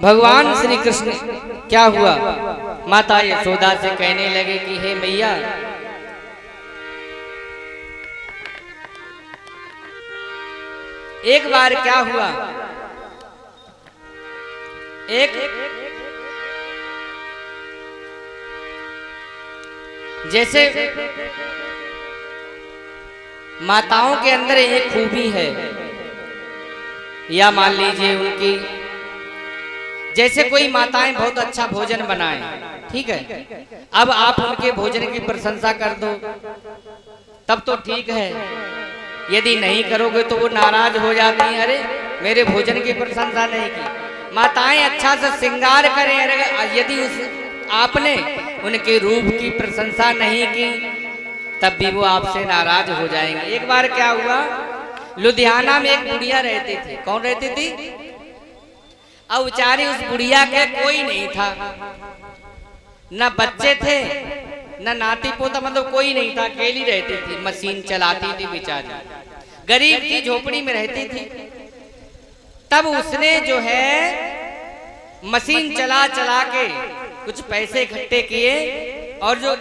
भगवान श्री कृष्ण क्या हुआ, माता यशोदा से कहने लगे कि हे मैया, एक बार क्या हुआ, एक जैसे माताओं के अंदर एक खूबी है, या मान लीजिए उनकी, जैसे कोई माताएं बहुत अच्छा भोजन बनाएं, ठीक है, अब आप उनके भोजन की प्रशंसा कर दो तब तो ठीक है, यदि नहीं करोगे तो वो नाराज हो जाती हैं, अरे मेरे भोजन की प्रशंसा नहीं की। माताएं अच्छा से श्रृंगार करें, अरे यदि आपने उनके रूप की प्रशंसा नहीं की तब भी वो आपसे नाराज हो जाएंगे। एक बार क्या हुआ, लुधियाना में एक बुढ़िया रहती थी। कौन रहती थी? अब बेचारी उस बुढ़िया के कोई नहीं था, न बच्चे थे न नाती पोता, मतलब कोई नहीं था, अकेली रहती थी, मशीन चलाती थी बेचारी, गरीब थी, झोपड़ी में रहती थी। तब उसने जो है मशीन चला चला के कुछ पैसे इकट्ठे किए और जो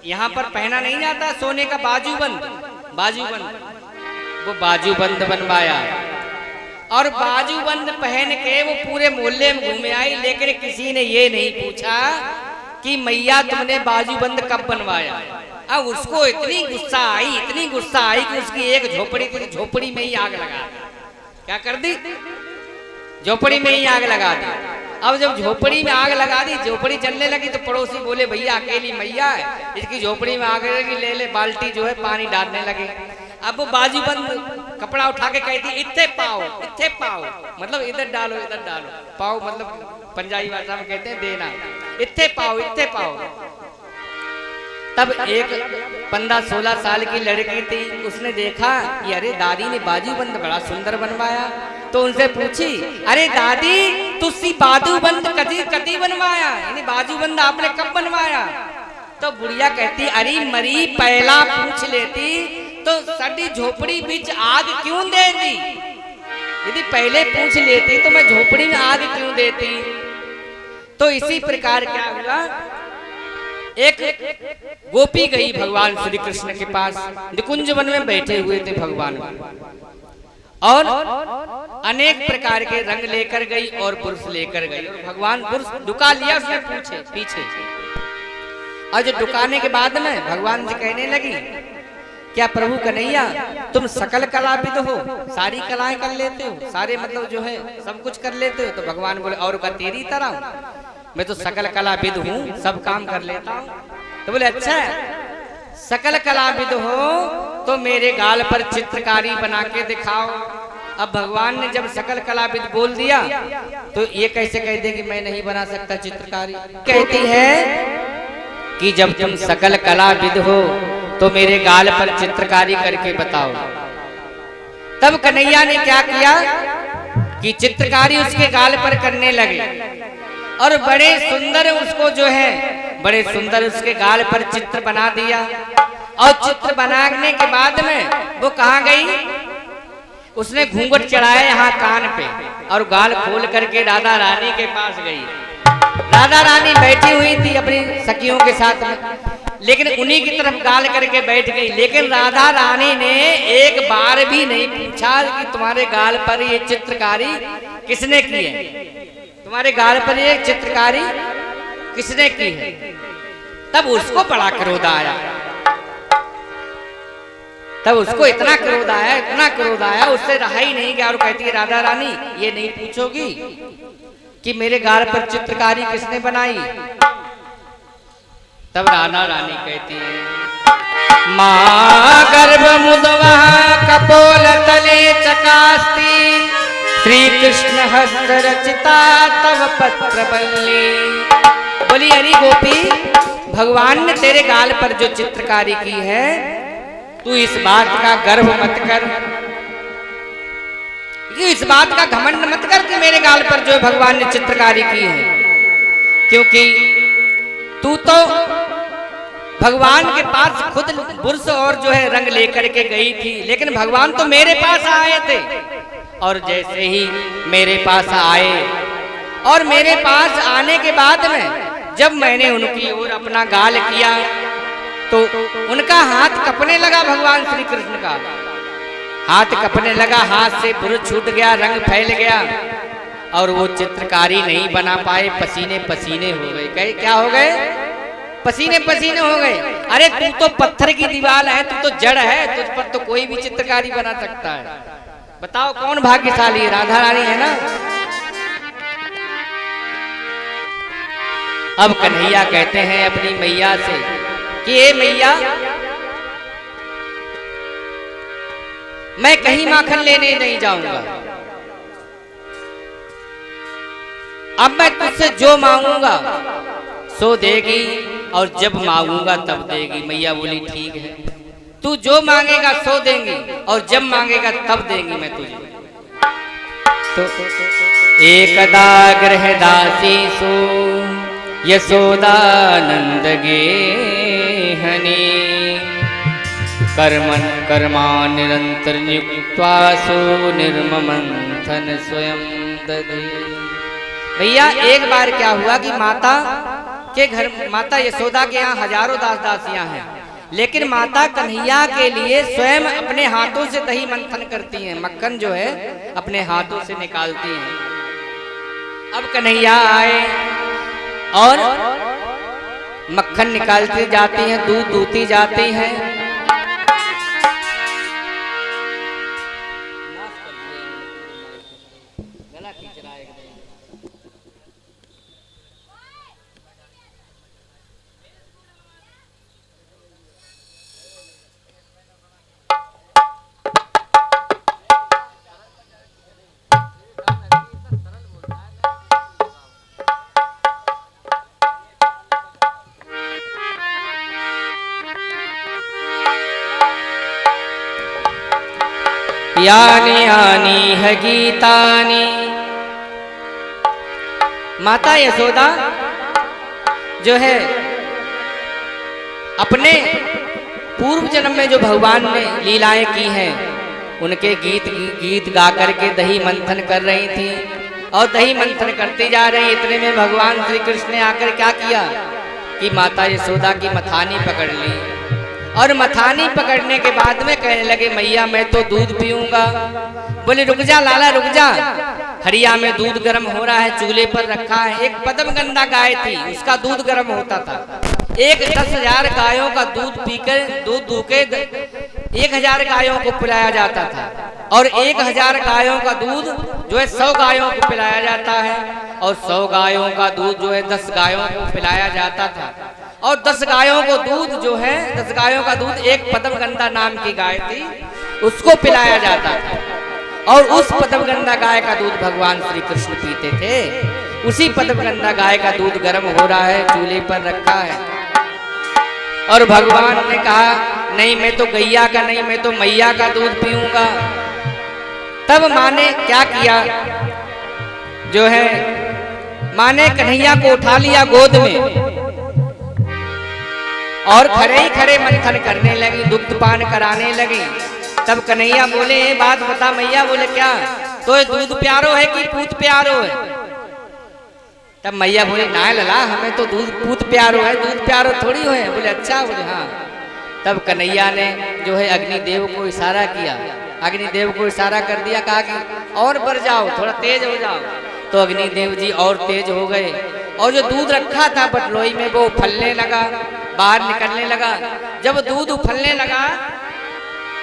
यहाँ पर पहना नहीं जाता सोने का बाजूबंद, वो बाजूबंद बनवाया और बाजूबंद पहन के वो पूरे मोहल्ले में घूमे आई, लेकिन किसी ने ये नहीं पूछा कि मैया तुमने बाजूबंद कब बनवाया। अब उसको इतनी गुस्सा आई कि उसकी एक झोपड़ी थी, झोपड़ी में ही आग लगा दी। क्या कर दी? झोपड़ी में ही आग लगा दी। अब जब झोपड़ी में आग लगा दी, झोपड़ी जलने लगी तो पड़ोसी बोले भैया अकेली मैया है, इसकी झोपड़ी में आग लगी, ले ले बाल्टी जो है पानी डालने लगे। अब वो बाजूबंद कपड़ा उठा के कहती इत्थे पाओ, मतलब इधर डालो, पाओ मतलब पंजाबी भाषा में कहते हैं देना, इत्थे पाओ। तब एक 15-16 साल की लड़की थी, उसने देखा कि अरे दादी ने बाजूबंद बड़ा सुंदर बनवाया, तो उनसे पूछी अरे दादी तुसी बाजूबंद कदी बनवाया, यानी बाजूबंद आपने कब बनवाया? तो बुढ़िया कहती अरे मरी पहला पूछ लेती तो साडी झोपड़ी बीच आग क्यों दे दी, यदि पहले पूछ लेती तो मैं झोपड़ी में आग क्यों देती। तो इसी प्रकार क्या हुआ, एक गोपी गई भगवान श्री कृष्ण के पास, निकुंज वन में बैठे हुए थे भगवान, और अनेक प्रकार के रंग लेकर गई और पुरुष लेकर गई, और भगवान पुरुष डुका लिया उसने पीछे। और जो डुकाने के बाद में भगवान से कहने लगी क्या प्रभु कन्हैया तुम सकल कलाविद हो, सारी कलाएं कर लेते हो, सारे मतलब जो है सब कुछ कर लेते हो। तो भगवान बोले और का तेरी तरह, मैं तो सकल कलाविद हूँ, सब काम कर लेता हूँ। तो बोले अच्छा सकल कलाविद हो तो मेरे गाल पर चित्रकारी बना के दिखाओ। अब भगवान ने जब सकल कलाविद बोल दिया तो ये कैसे कह दे कि मैं नहीं बना सकता चित्रकारी। कहती है कि जब तुम सकल कलाविद हो तो मेरे गाल पर चित्रकारी करके बताओ। तब कन्हैया ने क्या किया कि चित्रकारी उसके गाल पर करने लगे और बड़े सुंदर उसको जो है बड़े सुंदर उसके गाल पर चित्र बना दिया। और चित्र बनाने के बाद में वो कहाँ गई, उसने घूंघट चढ़ाया यहाँ कान पे और गाल खोल करके राधा रानी के पास गई। राधा रानी बैठी हुई थी अपनी सखियों के साथ में, लेकिन उन्हीं की तरफ गाल करके बैठ गई। लेकिन राधा रानी ने एक बार भी नहीं पूछा कि तुम्हारे गाल पर ये चित्रकारी किसने की है, तुम्हारे गाल पर ये चित्रकारी किसने की है। तब उसको बड़ा क्रोध आया, तब उसको इतना क्रोध आया, उससे रहा ही नहीं गया और कहती है राधा रानी ये नहीं पूछोगी कि मेरे गाल पर चित्रकारी किसने बनाई। तब राधा रानी कहती है माँ गर्भ मुदवा कपोल तले चकास्ती श्री कृष्ण हस्त रचिता तव पत्र बल्ली। बोली अरे गोपी भगवान ने तेरे गाल पर जो चित्रकारी की है तू इस बात का गर्व मत कर, इस बात का घमंड मत कर कि मेरे गाल पर जो भगवान ने चित्रकारी की है, क्योंकि तू तो भगवान के पास खुद बुर्श और जो है रंग लेकर के गई थी, लेकिन भगवान तो मेरे पास आए थे और जैसे ही मेरे पास आए और मेरे पास आने के बाद में जब मैंने उनकी ओर अपना गाल किया तो उनका हाथ कपने लगा। भगवान श्री कृष्ण का हाथ कपने लगा, हाथ से बुरुज छूट गया, रंग फैल गया और वो चित्रकारी नहीं बना पाए। पसीने पसीने हो गए। कहे क्या हो गए? पसीने पसीने हो गए। अरे तू तो पत्थर की दीवार है, तू तो जड़ है, तुझ पर तो कोई भी चित्रकारी बना सकता है। बताओ कौन भाग्यशाली है? राधा रानी है ना। अब कन्हैया कहते हैं अपनी मैया से कि ए मैया, मैं कहीं माखन लेने नहीं जाऊंगा। अब मैं तुझसे जो मांगूंगा सो देगी और जब मांगूंगा तब देगी। मैया बोली ठीक है, तू जो मांगेगा सो देंगी और जब मांगेगा तब देंगी मैं तुझे। तो एकदा गृहदासी सो यशोदानंद गेहनी कर्मन कर्मा निरंतर नियुक्त्वा सो निर्ममंथन स्वयं दधे। भैया एक बार क्या हुआ कि माता के घर, माता यशोदा के यहाँ हजारों दास दासियां हैं, लेकिन माता कन्हैया के लिए स्वयं अपने हाथों से दही मंथन करती हैं। मक्खन जो है अपने हाथों से निकालती हैं। अब कन्हैया आए और मक्खन निकालती जाती हैं, दूध दूती जाती हैं। यानी यानी है गीतानी। माता यशोदा जो है अपने पूर्व जन्म में जो भगवान ने लीलाएं की हैं उनके गीत गा करके दही मंथन कर रही थी और दही मंथन करती जा रही। इतने में भगवान श्री कृष्ण ने आकर क्या किया कि माता यशोदा की मथानी पकड़ ली और मथानी पकड़ने के बाद में कहने लगे मैया मैं तो दूध पीऊंगा। बोले रुक जा लाला रुक जा, हरिया में दूध गर्म हो रहा है, चूल्हे पर रखा है। एक पद्मगंधा गाय थी, उसका दूध गर्म होता था। 10,000 गायों का दूध पीकर दूध दूके 1,000 गायों को पिलाया जाता था और 1,000 गायों का दूध जो है 100 गायों को पिलाया जाता है और 100 गायों का दूध जो है 10 गायों को पिलाया जाता था और 10 गायों को दूध जो है 10 गायों का दूध एक पद्मगंधा नाम की गाय थी उसको पिलाया जाता था और उस पद्मगंधा गाय का दूध भगवान श्री कृष्ण पीते थे। उसी पद्मगंधा गाय का दूध गर्म हो रहा है, चूल्हे पर रखा है और भगवान ने कहा नहीं मैं तो गैया का नहीं, मैं तो मैया का दूध पीऊंगा। तब माँ ने क्या किया जो है माँ ने कन्हैया को उठा लिया गोद में और खड़े ही खड़े मंथन करने लगी, दुग्ध पान कराने लगी। तब कन्हैया बोले ये बात बता मैया। बोले क्या? तो दूध प्यारो है कि पूत प्यारो है? तब मैया बोले ना लला हमें तो दूध पूत प्यारो है, दूध प्यारो थोड़ी है। बोले अच्छा। बोले हाँ। तब कन्हैया ने जो है अग्निदेव को इशारा किया, अग्निदेव को इशारा कर दिया, कहा कि और बढ़ जाओ, थोड़ा तेज हो जाओ। तो अग्निदेव जी और तेज हो गए और जो दूध रखा था बटलोई में वो उफलने लगा, बाहर निकलने लगा। जब दूध उफलने लगा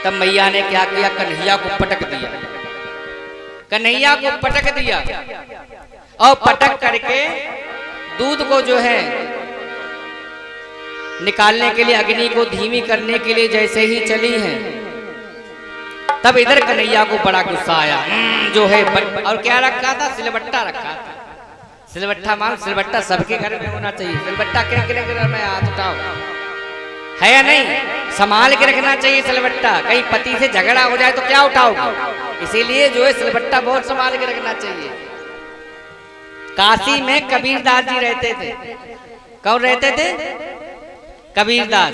तब मैया ने क्या किया, कन्हैया को पटक दिया, कन्हैया को पटक दिया और पटक करके दूध को जो है निकालने के लिए अग्नि को धीमी करने के लिए जैसे ही चली है तब इधर कन्हैया को बड़ा गुस्सा आया जो है। और क्या रखा था? सिलबट्टा रखा था। सिलबट्टा मान सिलबट्टा सबके घर में होना चाहिए। सिलबट्टा किन घर में हाथ उठाओ है या नहीं? संभाल के रखना चाहिए सिलबट्टा, कहीं पति से झगड़ा हो जाए तो क्या उठाओगे। इसीलिए जो है सिलबट्टा बहुत संभाल के रखना चाहिए। काशी में कबीरदास जी रहते थे। कौन रहते थे? कबीरदास।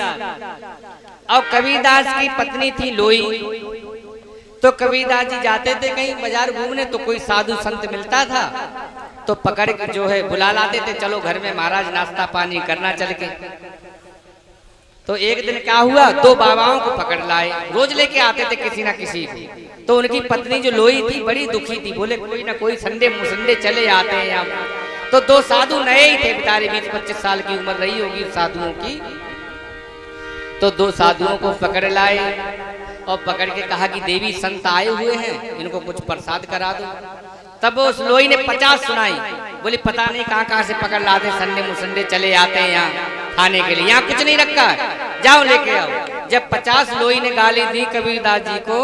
और कबीरदास की पत्नी थी लोई। तो कबीरदास जी जाते थे कहीं बाजार घूमने तो कोई साधु संत मिलता था तो पकड़ के जो है बुला लाते थे, चलो घर में महाराज नाश्ता पानी करना चल के। तो एक दिन क्या हुआ, दो बाबाओं को पकड़ लाए, रोज लेके आते थे किसी ना किसी को। तो उनकी पत्नी जो लोई थी बड़ी दुखी थी, बोले कोई ना कोई संडे मुसंडे चले आते हैं यहाँ। तो दो साधु नए ही थे बेचारे, 20-25 साल की उम्र रही होगी साधुओं की। तो दो साधुओं को पकड़ लाए और पकड़ के कहा कि देवी संत आए हुए हैं, इनको कुछ प्रसाद करा दो। तब उस लोई ने 50 सुनाई, बोली पता नहीं कहाँ कहाँ से पकड़ लाते, संडे मुसंडे चले आते हैं यहाँ खाने के लिए, यहाँ कुछ नहीं रखा है, जाओ लेके आओ। जब 50 लोई ने गाली दी कबीरदास जी को,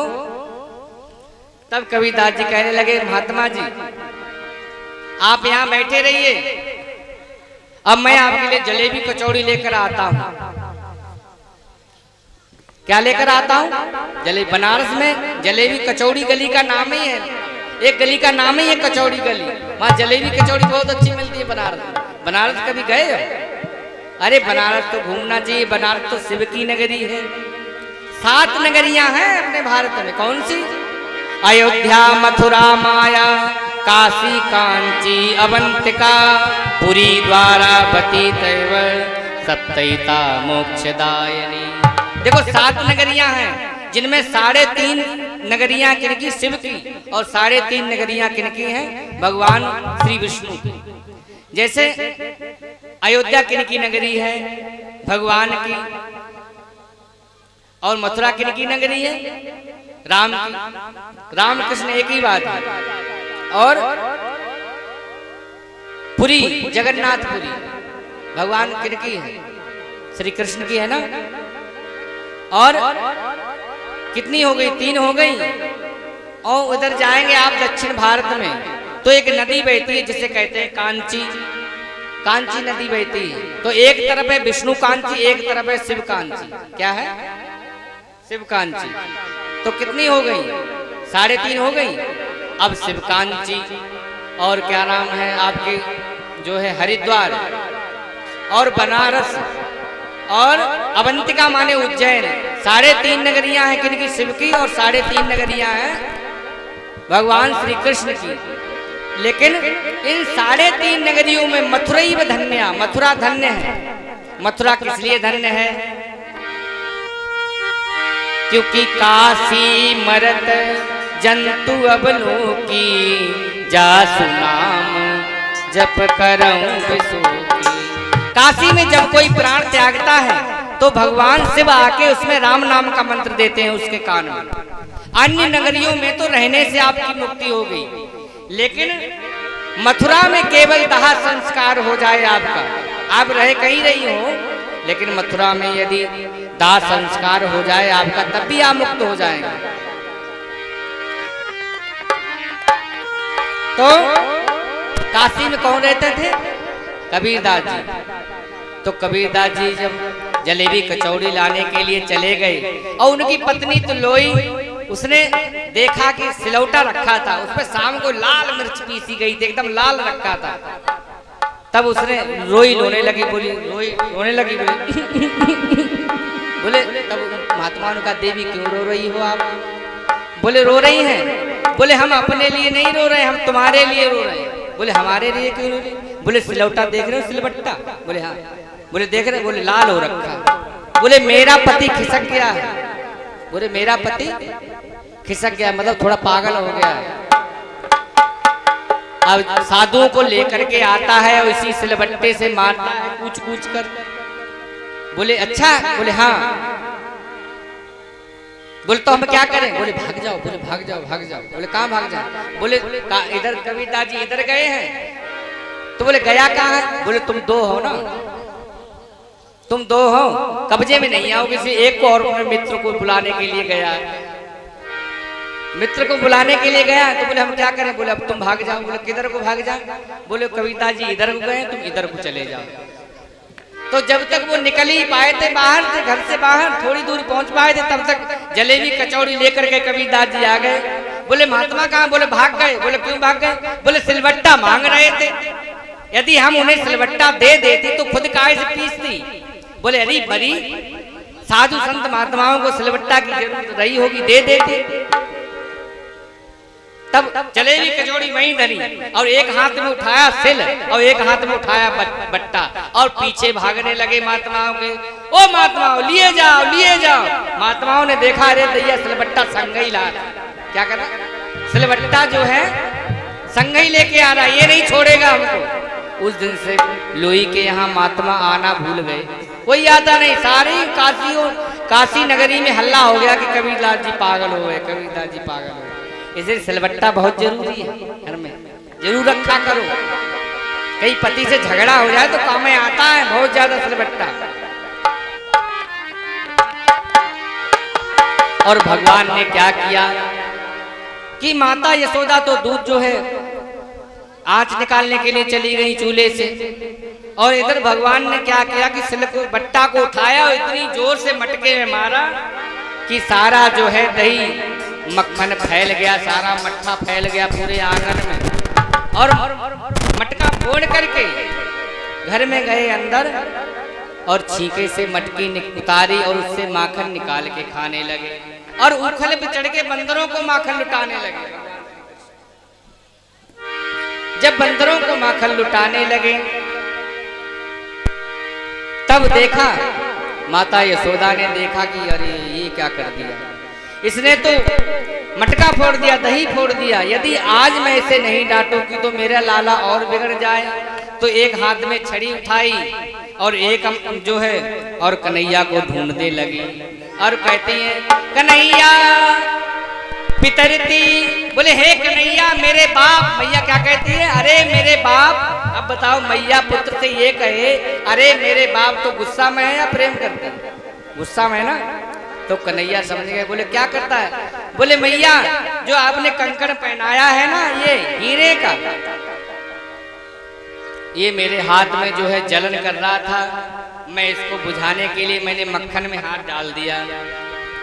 तब कबीरदास जी कहने लगे महात्मा जी आप यहाँ बैठे रहिए, अब मैं आपके लिए जलेबी कचौड़ी लेकर आता हूँ। क्या लेकर आता हूँ? जलेबी। बनारस में जलेबी कचौड़ी गली का नाम ही है, एक गली का नाम ही है कचौड़ी गली, वहाँ जलेबी कचौड़ी बहुत अच्छी मिलती है बनारस में। बनारस कभी गए हो? अरे बनारस तो घूमना चाहिए, बनारस तो शिव की नगरी है। 7 नगरियां हैं अपने भारत में, कौन सी? अयोध्या, मथुरा, माया, काशी, कांची, अवंतिका, पुरी, द्वारावती, तैव, सप्तैता, मोक्षदायिनी। देखो 7 नगरियां हैं, जिनमें 3.5 नगरियां किनकी? शिव की, और 3.5 नगरियां किनकी हैं? भगवान श्री विष्णु की। जैसे अयोध्या किनकी नगरी है? भगवान की। और मथुरा किनकी नगरी है? राम की। राम कृष्ण एक ही बात है। और पुरी, जगन्नाथपुरी, भगवान किनकी है? श्री कृष्ण की है ना। और कितनी हो गई? 3 हो गई। और उधर जाएंगे आप दक्षिण भारत में तो एक नदी बहती है जिसे कहते हैं कांची, कांची नदी बहती है। तो एक तरफ है विष्णु कांची, एक तरफ है शिव कांची। क्या है? शिव कांची। तो कितनी हो गई? 3.5 हो गई। अब शिव कांची और क्या नाम है आपके जो है हरिद्वार और बनारस और अवंतिका माने उज्जैन, 3.5 नगरियां हैं किनकी? शिव की, और 3.5 नगरियां हैं भगवान श्री कृष्ण की। लेकिन इन 3.5 नगरियों में मथुरई व धन्या, मथुरा धन्य है। मथुरा किस लिए धन्य है? क्योंकि काशी मरत जंतु अबलोकी, जासु नाम जप करऊं विसोकी। काशी में जब कोई प्राण त्यागता है तो भगवान शिव आके उसमें राम नाम का मंत्र देते हैं उसके कान में। अन्य नगरियों में तो रहने से आपकी मुक्ति हो गई, लेकिन मथुरा में केवल दाह संस्कार हो जाए आपका, आप रहे कहीं रही हो, लेकिन मथुरा में यदि दाह संस्कार हो जाए आपका तब भी आप मुक्त हो जाएंगे। तो काशी में कौन रहते थे? कबीरदास जी। तो कबीरदास जी जब जलेबी कचौड़ी लाने के लिए चले गए और उनकी पत्नी तो लोई, उसने देखा कि सिलौटा रखा था, उसमें शाम को लाल मिर्च पीसी गई थी, एकदम लाल रखा था। तब उसने रोने लगी, बोली रोने लगी, बोले तब महात्मा ने कहा देवी क्यों रो रही हो आप? बोले रो रही हैं। बोले हम अपने लिए नहीं रो रहे, हम तुम्हारे लिए रो रहे हैं। बोले हमारे लिए क्यों रो रहे? बोले सिलौटा देख रहे हो, सिलबट्टा? बोले हाँ। बोले देख रहे? बोले लाल हो रखा। बोले मेरा पति खिसक गया है। बोले मेरा पति खिसक गया मतलब थोड़ा पागल हो गया है। अब साधुओं को लेकर के आता है और इसी सिलबट्टे से मारता है कूच कूच कर। बोले अच्छा? बोले हाँ। बोले तो हम क्या करें? बोले भाग जाओ। बोले भाग जाओ भाग जाओ। बोले कहाँ भाग जाओ? बोले इधर कबीरदास जी इधर गए हैं। तो बोले गया कहाँ है? बोले तुम 2 हो ना, तुम 2 हो, कब्जे में नहीं आओ, किसी एक को और मित्र को बुलाने के लिए गया है, मित्र को बुलाने के लिए गया। तो बोले हम क्या करें? बोले अब तुम भाग जाओ। बोले किधर को भाग जाओ? बोले कबीरदास जी इधर को गए, तुम इधर को चले जाओ। तो जब तक वो निकल ही पाए थे बाहर से, घर से बाहर थोड़ी दूर पहुंच पाए थे, तब तक जलेबी कचौड़ी लेकर के कबीरदास जी आ गए। बोले महात्मा कहाँ? बोले भाग गए। बोले क्यों भाग गए? बोले सिलबट्टा मांग रहे थे, यदि हम उन्हें सिलबट्टा दे देती तो खुद काहे से पीसती। बोले अरे बड़ी साधु संत महात्माओं को सिलबट्टा की जरूरत रही होगी, दे देते। तब जलेबी कचौड़ी वहीं धरी और एक हाथ में उठाया सिल और एक हाथ में उठाया बट्टा और पीछे भागने लगे महात्माओं के। ओ महात्माओं लिए जाओ लिए जाओ। महात्माओं ने देखा अरे दैया सिलबट्टा संगई ला। क्या करा? सिलबट्टा जो है संगई लेके आ रहा, ये नहीं छोड़ेगा हमको। उस दिन से लोई के यहाँ महात्मा आना भूल गए, कोई आता नहीं। सारी काशी नगरी में हल्ला हो गया कि कबीरदास जी पागल हो गए, कबीरदास जी पागल हो गए। इसलिए सिलबट्टा बहुत जरूरी है, घर में जरूर रखा करो। कई पति से झगड़ा हो जाए तो काम में आता है बहुत ज्यादा सिलबट्टा। और भगवान ने क्या किया कि माता यशोदा तो दूध जो है आंच निकालने के लिए चली गई चूल्हे से, और इधर भगवान ने क्या किया कि सिलबट्टा को उठाया और इतनी जोर से मटके में मारा कि सारा जो है दही मक्खन फैल गया, सारा मट्ठा फैल गया पूरे आंगन में। और मटका फोड़ करके घर में गए अंदर और छींके से मटकी उतारी और उससे माखन निकाल के खाने लगे और उखल पे चढ़ के बंदरों को माखन लुटाने लगे। जब बंदरों को माखन लुटाने लगे तब देखा माता यशोदा ने देखा कि अरे ये क्या कर दिया, इसने तो मटका फोड़ दिया, दही फोड़ दिया। यदि आज मैं इसे नहीं डांटूंगी तो मेरा लाला और बिगड़ जाए। तो एक हाथ में छड़ी उठाई और एक जो है और कन्हैया को ढूंढने लगी और कहती है कन्हैया पितरती, बोले हे कन्हैया मेरे बाप। मैया क्या कहती है? अरे मेरे बाप। अब बताओ मैया पुत्र से ये कहे अरे मेरे बाप, तो गुस्सा में है या प्रेम करते हैं? गुस्सा में है ना। तो कन्हैया समझ गए, बोले क्या करता है? बोले मैया जो आपने कंकड़ पहनाया है ना ये हीरे का, ये मेरे हाथ में जो है जलन कर रहा था, मैं इसको बुझाने के लिए मैंने मक्खन में हाथ डाल दिया।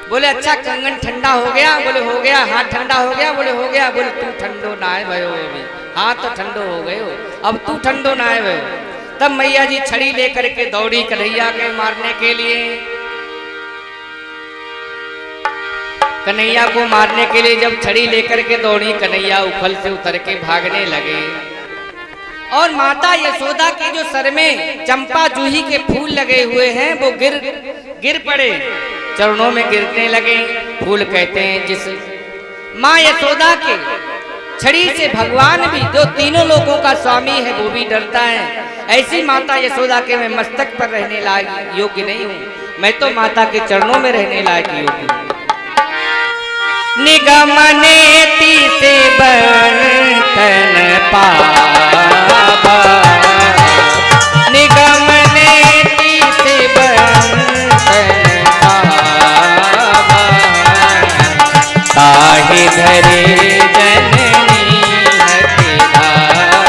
बोले अच्छा कंगन ठंडा हो गया? बोले हो गया। हाथ ठंडा हो गया? बोले हो गया। बोले तू ठंडो ना है भयो, अभी हाथ तो ठंडो हो गए हो, अब तू ठंडो ना है भयो। तब मैया जी छड़ी लेकर के दौड़ी कन्हैया के मारने के लिए। कन्हैया को मारने के लिए जब छड़ी लेकर के दौड़ी, कन्हैया उखल से उतर के भागने लगे और माता यशोदा के जो सर में चंपा जूही के फूल लगे हुए हैं वो गिर पड़े, चरणों में गिरने लगे। फूल कहते हैं जिस माँ यशोदा के छड़ी से भगवान भी जो तीनों लोगों का स्वामी है वो भी डरता है। ऐसी माता यशोदा के मैं मस्तक पर रहने लायक योग्य नहीं हूँ, मैं तो माता के चरणों में रहने लायक योग्य हूँ। निगमनेति से बर्तन पावा, निगमनेति से बर्तन पावा, ताहि धरे जननी हति धावा।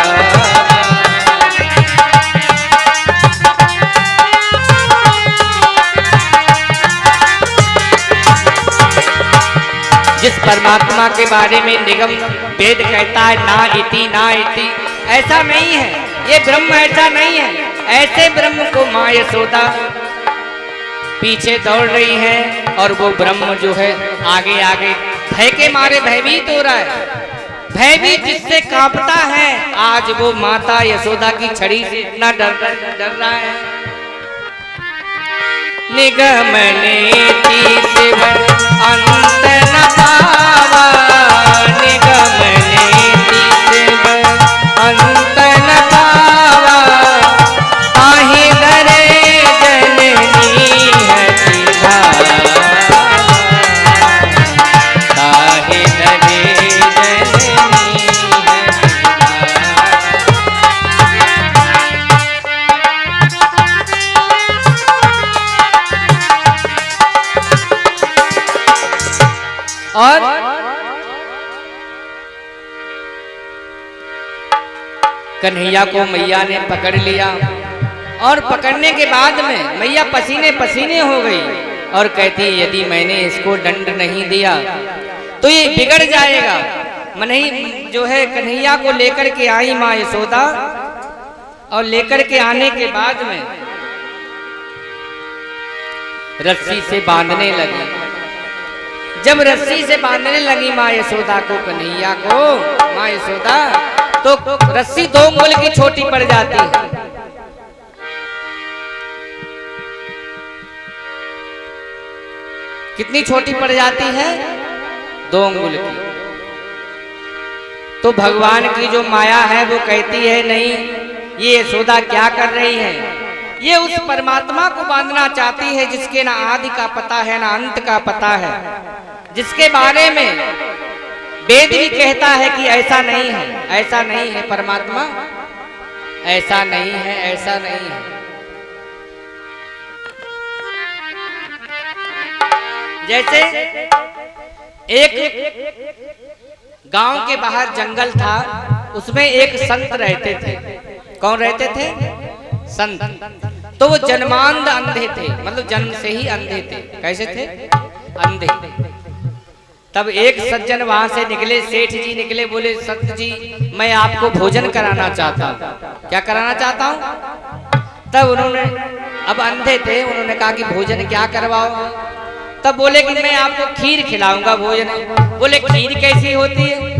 जिस परमात्मा के बारे में निगम वेद कहता है ना इति ना इति, ऐसा नहीं है, ये ब्रह्म ऐसा नहीं है। ऐसे ब्रह्म को माँ यशोदा पीछे दौड़ रही है और वो ब्रह्म जो है आगे आगे भय के मारे भयभीत हो रहा है, भयभीत जिससे कांपता है। आज वो माता यशोदा की छड़ी से इतना डर रहा है। निगमनेति शिव अंत न पावा, निगमनेति शिव अंत न पावा, ताहि धरे जननी हति धावा, ताहि धरे जननी हति और कन्हैया को मैया ने पकड़ लिया और पकड़ने के बाद में मैया पसीने पसीने हो गई और कहती यदि मैंने इसको दंड नहीं दिया तो ये बिगड़ जाएगा। नहीं जो है कन्हैया को लेकर के आई माँ यशोदा और लेकर के आने के बाद में रस्सी से बांधने लगी। जब रस्सी से बांधने लगी माँ यशोदा को, कन्हैया को, माँ यशोदा, तो रस्सी 2 अंगुल की छोटी पड़ जाती है। कितनी छोटी पड़ जाती है? 2 अंगुल की। तो भगवान की जो माया है वो कहती है नहीं, ये यशोदा क्या कर रही है, ये उस परमात्मा को बांधना चाहती है जिसके ना आदि का पता है ना अंत का पता है, जिसके बारे में वेद भी कहता है कि ऐसा नहीं है, ऐसा नहीं है परमात्मा, ऐसा नहीं है, ऐसा नहीं है। जैसे एक गांव के बाहर जंगल था, उसमें एक संत रहते थे। कौन रहते थे? संत। तो वो जन्मांध अंधे थे, मतलब जन्म से ही अंधे थे। कैसे थे? अंधे। तब एक सज्जन वहां से निकले, सेठ जी निकले, बोले संत जी मैं आपको भोजन कराना चाहता हूँ। क्या कराना चाहता हूँ? तब उन्होंने, अब अंधे थे, उन्होंने कहा कि भोजन क्या करवाओ? तब बोले कि मैं आपको खीर खिलाऊंगा भोजन। बोले खीर कैसी होती है?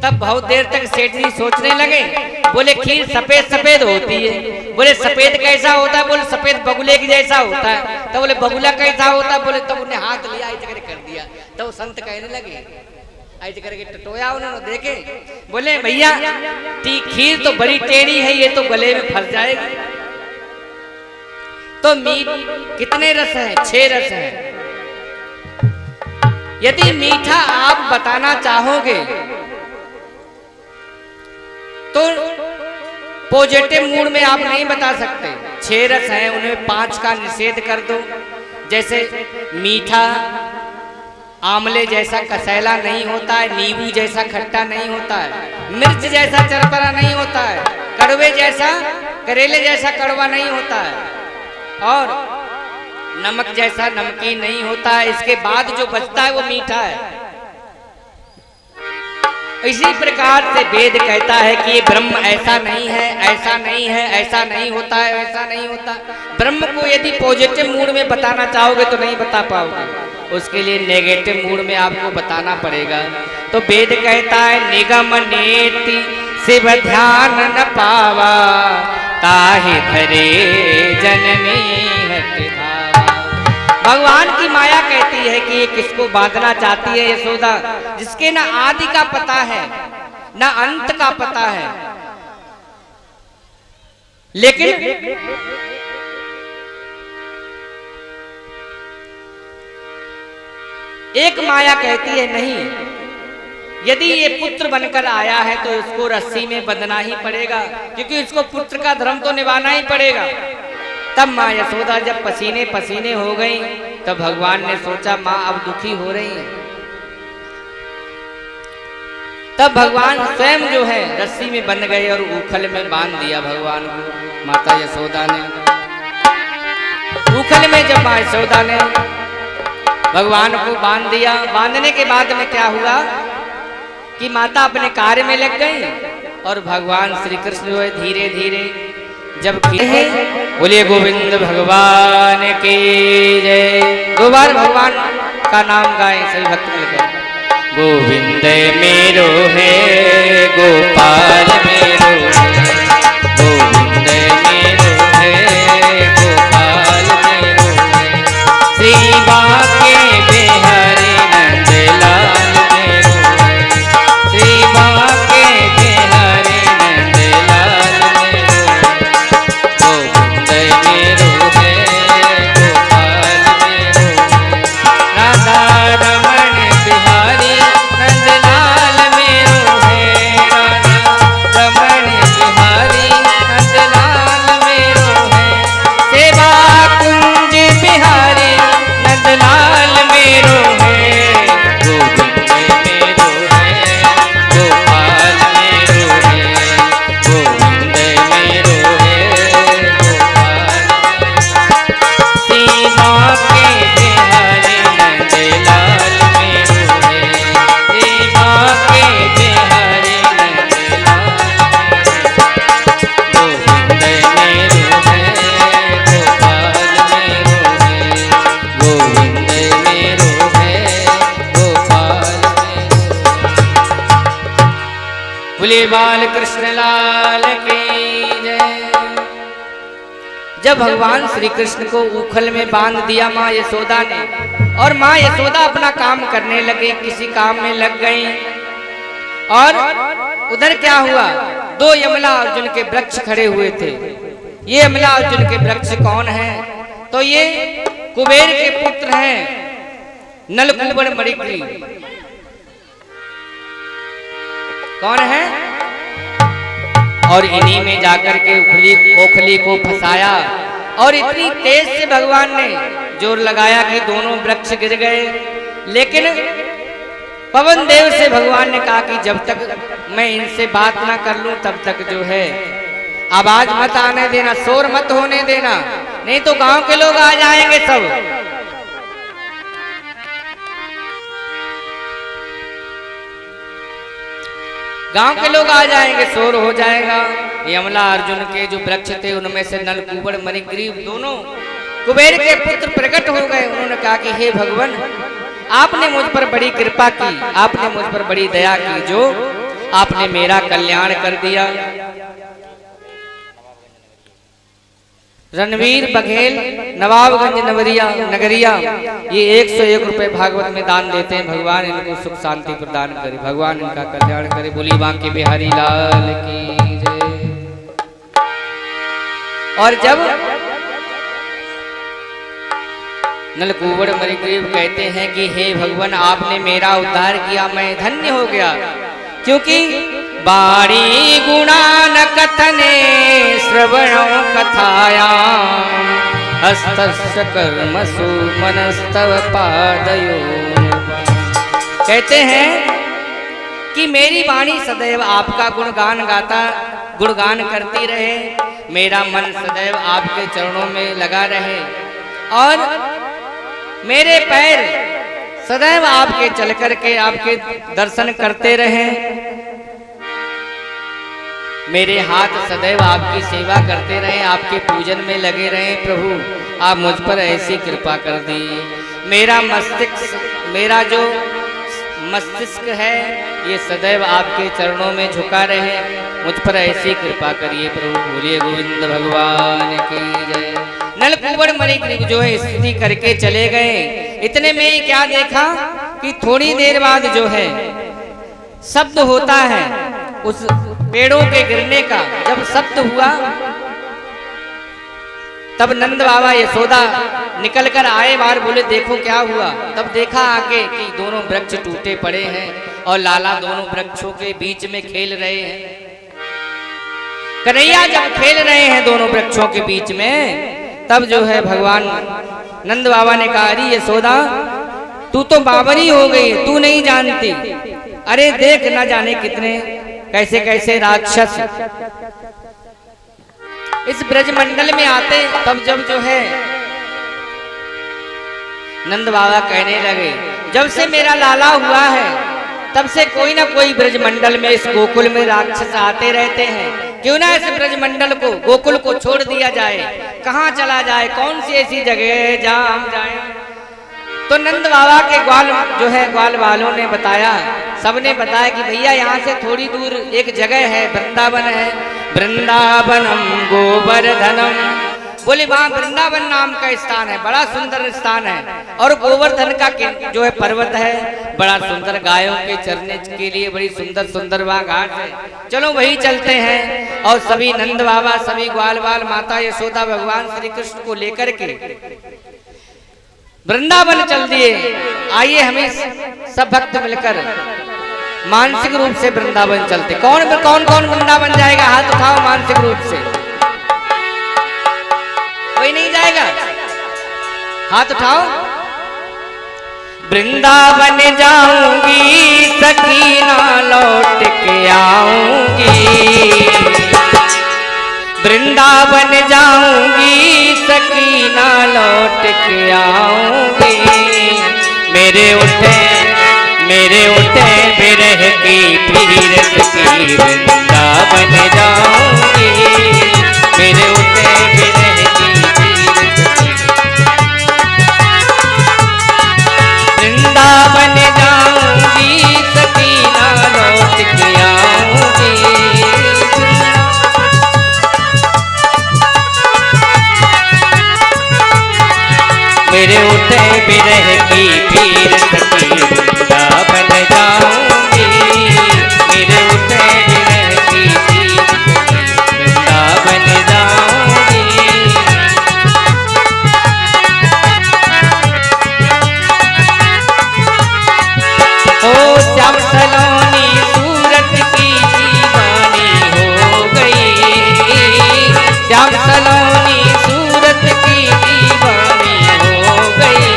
तब बहुत देर तक सेठ जी सोचने लगे, बोले खीर सफेद सफेद होती है। बोले सफेद कैसा होता है? बोले सफेद बगुले की जैसा होता है। तब बोले बगुला कैसा होता है? बोले तब उन्हें हाथ लिया, ऐसे कर दिया। तब संत कहने लगे, ऐसे करके टटोया उन्होंने, देखे, बोले भैया खीर तो बड़ी टेढ़ी है, ये तो गले में फंस जाएगी। तो मीठ कितने रस है? 6 रस है। यदि मीठा आप बताना चाहोगे तो पॉजिटिव मूड में आप नहीं बता सकते। 6 रस हैं, उन्हें 5 का निषेध कर दो। जैसे मीठा आमले जैसा कसैला नहीं होता है, नींबू जैसा खट्टा नहीं होता है, मिर्च जैसा चरपरा नहीं होता है, कड़वे जैसा, करेले जैसा कड़वा नहीं होता है, और नमक जैसा नमकीन नहीं होता है। इसके बाद जो बचता है वो मीठा है। इसी प्रकार से वेद कहता है कि ये ब्रह्म ऐसा नहीं है, ऐसा नहीं है, ऐसा नहीं होता है, ऐसा नहीं होता। ब्रह्म को यदि पॉजिटिव मूड में बताना चाहोगे तो नहीं बता पाओगे, उसके लिए नेगेटिव मूड में आपको बताना पड़ेगा। तो वेद कहता है निगम नेति शिव ध्यान न पावा, ताहि धरे जननी हट धावा। भगवान की माया कहती है कि ये किसको बांधना चाहती है यशोदा, जिसके ना आदि का पता है ना अंत का पता है। लेकिन एक माया कहती है नहीं, यदि ये पुत्र बनकर आया है तो इसको रस्सी में बंधना ही पड़ेगा, क्योंकि इसको पुत्र का धर्म तो निभाना ही पड़ेगा। तब माँ यशोदा जब पसीने पसीने हो गई, तब भगवान ने सोचा माँ अब दुखी हो रही है। तब भगवान स्वयं जो है रस्सी में बंध गए और ऊखल में बांध दिया भगवान को, माता यशोदा ने। ऊखल में जब माँ यशोदा ने भगवान को बांध दिया, बांधने के बाद में क्या हुआ कि माता अपने कार्य में लग गई और भगवान श्री कृष्ण जो है धीरे धीरे जब बोलिए गोविंद भगवान की जय। 2 बार भगवान का नाम गाएं सभी भक्त मिलकर। गोविंद मेरो है गोपाल मेरो है, गोविंद मेरो है गोपाल मेरो है, श्री बांके बिहारी नंदलाल मेरो है, श्री बांके बिहारी नंदलाल मेरो है, गोविंद मेरो है गोपाल मेरो है, राधा रमण बिहारी नंदलाल मेरो है, राधा रमण लाल की जय। जब भगवान श्री कृष्ण को उखल में बांध दिया माँ यशोदा ने, और माँ यशोदा अपना काम करने लगे, किसी काम में लग गई। और उधर क्या हुआ, दो यमला अर्जुन के वृक्ष खड़े हुए थे। ये यमला अर्जुन के वृक्ष कौन है, तो ये कुबेर के पुत्र हैं नलकूबर मणिग्रीव। कौन है, और इन्हीं में जाकर के ओखली को फंसाया, और इतनी तेज से भगवान ने जोर लगाया कि दोनों वृक्ष गिर गए। लेकिन पवन देव से भगवान ने कहा कि जब तक मैं इनसे बात ना कर लूं तब तक जो है आवाज मत आने देना, शोर मत होने देना, नहीं तो गांव के लोग आ जाएंगे सब। गांव के लोग आ जाएंगे, शोर हो जाएगा। यमला अर्जुन के जो वृक्ष थे उनमें से नलकूबर मणिग्रीव दोनों कुबेर के पुत्र प्रकट हो गए। उन्होंने कहा कि हे भगवान, आपने मुझ पर बड़ी कृपा की, आपने मुझ पर बड़ी दया की, जो आपने मेरा कल्याण कर दिया। रणवीर बघेल नवाबगंज नगरिया ये 101 रुपए भागवत में दान देते हैं। भगवान इनको सुख शांति प्रदान करे, भगवान इनका कल्याण करे। बोली बांके बिहारी लाल की जय। और जब नलकूबर मणिग्रीव कहते हैं कि हे भगवान, आपने मेरा उद्धार किया, मैं धन्य हो गया, क्योंकि बाणी गुणान कथने श्रवणो कथाया हस्तस्य कर्मसु मनस्तव पादयो। कहते हैं कि मेरी वाणी सदैव आपका गुणगान करती रहे, मेरा मन सदैव आपके चरणों में लगा रहे, और मेरे पैर सदैव आपके चल करके आपके दर्शन करते रहे, मेरे हाथ सदैव आपकी सेवा करते रहे, आपके पूजन में लगे रहे। प्रभु आप मुझ पर ऐसी कृपा कर दी, मेरा जो मस्तिष्क है ये सदैव आपके चरणों में झुका रहे, मुझ पर ऐसी कृपा करिए प्रभु। बोलिए गोविंद भगवान की जय। नलकूबर मणिग्रीव जो है स्तुति करके चले गए। इतने में ही क्या देखा कि थोड़ी देर बाद जो है शब्द होता है उस पेड़ों के गिरने का। जब शब्द हुआ तब नंद बाबा यशोदा निकल कर आए बाहर, बोले देखो क्या हुआ। तब देखा आगे कि दोनों वृक्ष टूटे पड़े हैं और लाला दोनों वृक्षों के बीच में खेल रहे हैं। कन्हैया जब खेल रहे हैं दोनों वृक्षों के बीच में, तब जो है भगवान नंद बाबा ने कहा, अरे यशोदा तू तो बाबरी हो गई, तू नहीं जानती। अरे देख न जाने कितने कैसे कैसे राक्षस इस ब्रजमंडल में आते। तब जब जो है नंद बाबा कहने लगे, जब से मेरा लाला हुआ है तब से कोई ना कोई ब्रजमंडल में इस गोकुल में राक्षस आते रहते हैं, क्यों ना इस ब्रजमंडल को गोकुल को छोड़ दिया जाए। कहाँ चला जाए, कौन सी ऐसी जगह है जहाँ हम जाए। तो नंद बाबा के ग्वाल जो है ग्वाल वालों ने बताया, सबने बताया कि भैया यहाँ से थोड़ी दूर एक जगह है, वृंदावन है, वृंदावनम गोवर्धनम। बोले वहाँ वृंदावन नाम का स्थान है, बड़ा सुंदर स्थान है, और गोवर्धन का जो है पर्वत है, बड़ा सुंदर, गायों के चरने के लिए बड़ी सुंदर सुंदर वहाँ घाट है। चलो वही चलते हैं। और सभी नंद बाबा, सभी ग्वाल वाल, माता यशोदा, भगवान श्री कृष्ण को लेकर के वृंदावन चल दिए। आइए हमें सब भक्त मिलकर मानसिक रूप से वृंदावन चलते। कौन कौन कौन वृंदावन जाएगा, हाथ उठाओ मानसिक रूप से। कोई नहीं जाएगा, हाथ उठाओ। वृंदावन जाऊंगी सकीना लौट के आऊंगी, वृंदावन जाऊंगी सकीना लौट के आऊंगी। मेरे उठे बिरह की पीरत की वृंदावन जाऊंगी, मेरे उठे बिरह की पीरत की वृंदावन जाऊंगी सकीना लौट के आऊंगी। मेरे उठे बिरह की पीर सखी वृंदावन जाऊंगी। मेरे उठे बिरह की पीर सखी वृंदावन जाऊंगी। ओ श्याम सलोनी सूरत की दीवानी हो गई। श्याम सलोनी सूरत की दीवानी हो गई।